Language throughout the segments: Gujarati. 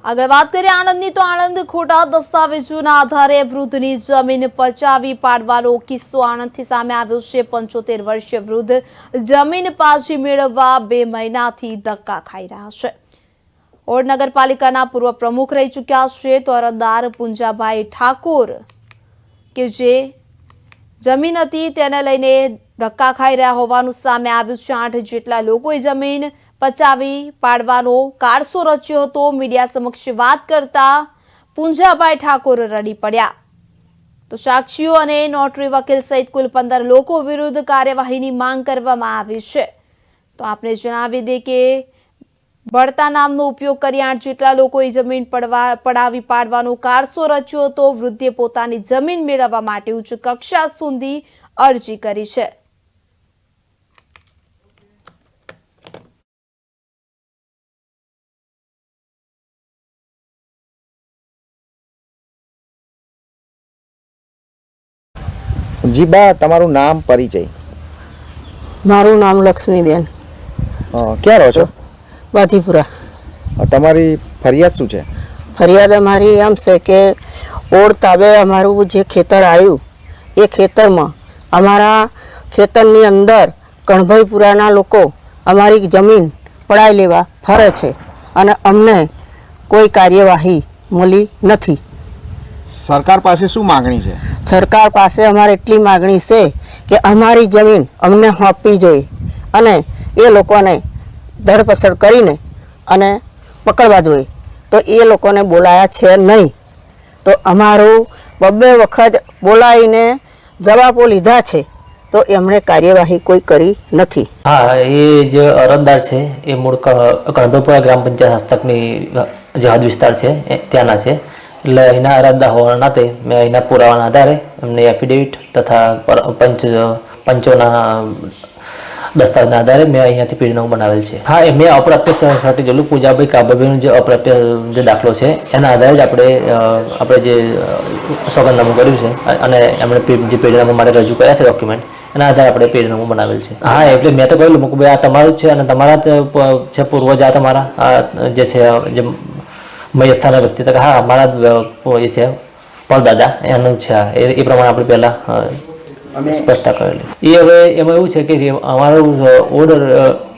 આગળ વાત કરીએ આણંદની તો આણંદ ખોટા દસ્તાવેજોના આધારે વૃદ્ધની જમીન પચાવી પાડવાનો કિસ્સો આણંદથી સામે આવ્યો છે। 75 વર્ષીય વૃદ્ધ જમીન પાછી મેળવવા 2 મહિનાથી ધક્કા ખાઈ રહ્યા છે। ઓડ નગરપાલિકાના પૂર્વ પ્રમુખ રહી ચૂક્યા છે તો અરજદાર પુંજાભાઈ ઠાકોર કે જે જમીન હતી તેને લઈને ધક્કા ખાઈ રહ્યા હોવાનું સામે આવ્યું છે। 8 જેટલા લોકોએ જમીન પચાવી પાડવાનો કારસો રચ્યો હતો। મીડિયા સમક્ષ વાત કરતા પુંજાભાઈ ઠાકોર રડી પડ્યા તો સાક્ષીઓ અને નોટરી વકીલ સહિત કુલ 15 લોકો વિરુદ્ધ કાર્યવાહીની માંગ કરવામાં આવી છે। તો આપણે જણાવી દઈએ કે બળતા નામનો ઉપયોગ કરી 8 જેટલા લોકોએ જમીન પડાવી પાડવાનો કારસો રચ્યો હતો। વૃદ્ધે પોતાની જમીન મેળવવા માટે ઉચ્ચ કક્ષા સુધી અરજી કરી છે। जी बा तमारू नाम परिचय? मारू नाम लक्ष्मीबेन। क्या रहो छो? बाजीपुरा। तमारी फरियाद शू छे? फरियाद अमारी एम से के ओड ताबे अमारू जे खेतर आयु ए खेतर में अमारा खेतरनी अंदर कणभाईपुराना लोको अमारी जमीन पड़ाई लेवा फरे छे अने अमने कोई कार्यवाही मળી નથી। सरकार पासे शू मागणी छे? सरकार पासे अमारे एटली मागणी छे कि अमारी जमीन अमने आपवी जोईए अने ए लोकोने धरपकड़ करीने अने पकड़वा जोईए। तो ए लोकोने बोलाया छे नहीं तो अमारू 2 वखत बोलावीने जवाबो लीधा छे तो एमणे कार्यवाही कोई करी नहीं। हाँ, ये जो अरजदार है ये मूળ કણભાઈપુરા ગ્રામ પંચાયત હસ્તકની જે હદ વિસ્તાર છે ત્યાંના છે। એટલે અહીંના અરજદાર હોવાના નાતે મેં અહીંના પુરાવાના આધારે એમને એફિડેવિટ તથા પંચોના દસ્તાવેજના આધારે મેં અહીંયાથી પીડીનામું બનાવેલ છે। હા, એ મેં અપ્રાપ્ય સર્ટિફિકેટ પૂજાભાઈ કાબાભાઈનો જે અપ્રાપ્ય જે દાખલો છે એના આધારે જ આપણે જે સોગંદનામું કર્યું છે અને એમણે જે પીડીનામું માટે રજૂ કર્યા છે ડોક્યુમેન્ટ એના આધારે આપણે પીડીનામું બનાવેલ છે। હા, એટલે મેં તો કહેલું કે ભાઈ આ તમારું જ છે અને તમારા જ છે પૂર્વજ આ તમારા જે છે જે મયથાના વ્યક્તિ તરીકે હા અમારા એ છે પરદાદા એનું છે એ પ્રમાણે આપણે પહેલાં સ્પષ્ટતા કરેલી। એ હવે એમાં એવું છે કે અમારું ઓડ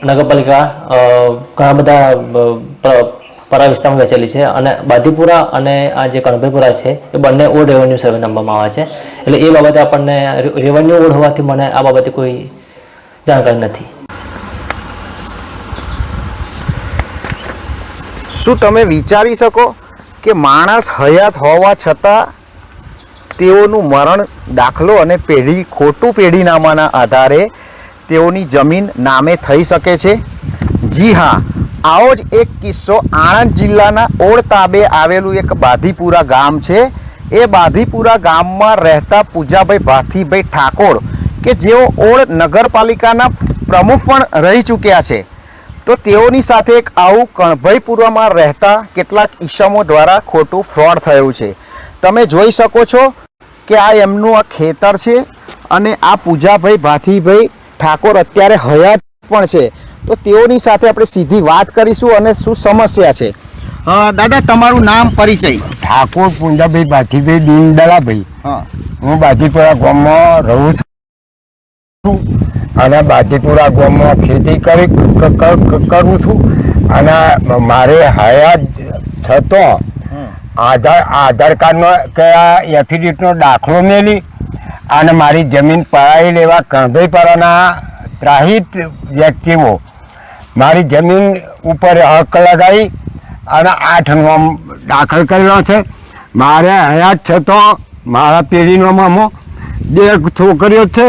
નગરપાલિકા ઘણા બધા પરા વિસ્તારમાં વેચેલી છે અને બાજીપુરા અને આ જે કણભાઈપુરા છે એ બંને ઓડ રેવન્યુ સર્વે નંબરમાં આવે છે। એટલે એ બાબતે આપણને રેવન્યુ ઓડ હોવાથી મને આ બાબતે કોઈ જાણકારી નથી। શું તમે વિચારી શકો કે માણસ હયાત હોવા છતાં તેઓનું મરણ દાખલો અને પેઢી ખોટું પેઢીનામાના આધારે તેઓની જમીન નામે થઈ શકે છે? જી હા, આવો જ એક કિસ્સો આણંદ જિલ્લાના ઓડ તાબે આવેલું એક બાધીપુરા ગામ છે। એ બાધીપુરા ગામમાં રહેતા પૂજાભાઈ ભાથીભાઈ ઠાકોર કે જેઓ ઓડ નગરપાલિકાના પ્રમુખ પણ રહી ચૂક્યા છે। તો તેઓની સાથે એક આવું કણભાઈપુરામાં રહેતા કેટલાક ઈસમો દ્વારા ખોટું ફ્રોડ થયું છે। તમે જોઈ શકો છો કે આ એમનું આ ખેતર છે અને આ પૂજાભાઈ ભાથીભાઈ ઠાકોર અત્યારે હયાત પણ છે। તો તેઓની સાથે આપણે સીધી વાત કરીશું અને શું સમસ્યા છે। દાદા તમારું નામ પરિચય? ઠાકોર પુંજાભાઈ ભાથીભાઈ દીનદયાળભાઈ। હા, હું બાજીપુરા ગામમાં રહું છું અને બાજીપુરા ગામમાં ખેતી કરું છું અને મારે હયાત થતો આધાર કાર્ડનો કે એફિડેવિટનો દાખલો મેલી અને મારી જમીન પડાવી લેવા કણભાઈપુરાના ત્રાહિત વ્યક્તિઓ મારી જમીન ઉપર હક લગાવી અને 8 નામ દાખલ કરેલો છે। મારે હયાત થતો મારા પેઢીનામામાં 2 છોકરીઓ છે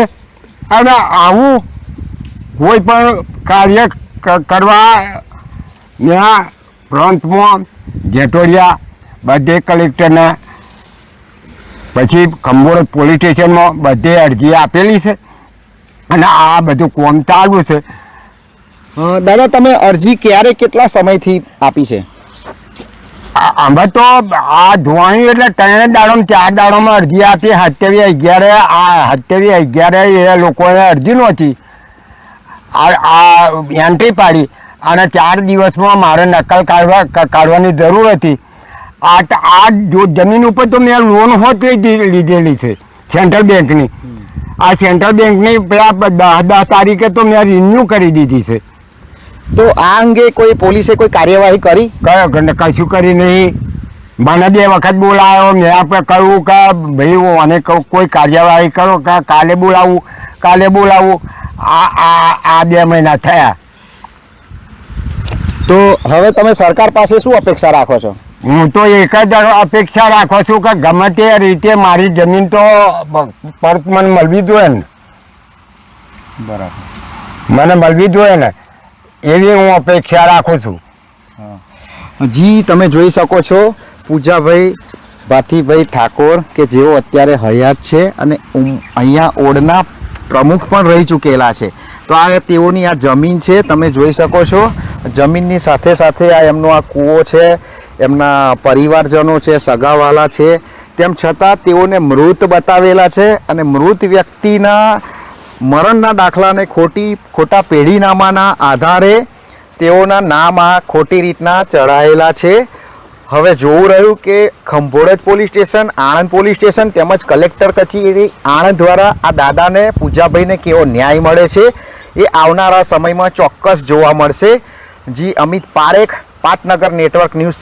અને આવું કોઈ પણ કાર્ય કરવા ત્યાં પ્રાંતમાં જેટોડિયા બધે કલેક્ટરના પછી ખંભોળ પોલીસ સ્ટેશનમાં બધે અરજી આપેલી છે અને આ બધું કોમ ચાલુ છે। દાદા તમે અરજી ક્યારે કેટલા સમયથી આપી છે? અમે તો આ ધોવાણી એટલે 3 દાડોમાં 4 દાડોમાં અરજી આપી। 27/11 એ લોકોને અરજી નહોતી આ એન્ટ્રી પાડી અને 4 દિવસમાં મારે નકલ કાઢવાની જરૂર હતી આ જો જમીન ઉપર તો મેં લોન હોત લીધેલી છે સેન્ટ્રલ બેંકની. આ સેન્ટ્રલ બેંકની પેલા 10 તારીખે તો મેં રિન્યુ કરી દીધી છે. તો આ અંગે કોઈ પોલીસે કોઈ કાર્યવાહી કરી? કશું કરી નહીં. મને 2 વખત બોલાયો. મેં આપણે કહ્યું કે ભાઈ મને કોઈ કાર્યવાહી કરો કે કાલે બોલાવું. આ 2 મહિના થયા. તો હવે તમે સરકાર પાસે શું અપેક્ષા રાખો છો? હું તો એક જ અપેક્ષા રાખું છું કે ગમે તે રીતે મારી જમીન તો પરત મને મળવી જોઈએ ને. બરાબર. મને મળવી જોઈએ ને એવી હું અપેક્ષા રાખું છું. જી, તમે જોઈ શકો છો પૂજાભાઈ ભાથીભાઈ ઠાકોર કે જેઓ અત્યારે હયાત છે અને અહીંયા ઓડના પ્રમુખ પણ રહી ચૂકેલા છે. તો આ તેઓની આ જમીન છે, તમે જોઈ શકો છો. જમીનની સાથે સાથે આ એમનો આ કૂવો છે, એમના પરિવારજનો છે, સગાવાલા છે, તેમ છતાં તેઓને મૃત બતાવેલા છે અને મૃત વ્યક્તિના મરણના દાખલાને ખોટા પેઢીનામાના આધારે તેઓના નામ આ ખોટી રીતના ચડાયેલા છે. હવે જોવું રહ્યું કે Khambholaj police station, Anand police station તેમજ કલેક્ટર કચેરી આણંદ દ્વારા આ દાદાને પૂજાભાઈને કેવો ન્યાય મળે છે એ આવનારા સમયમાં ચોક્કસ જોવા મળશે. જી, અમિત પારેખ, પાટનગર નેટવર્ક ન્યૂઝ.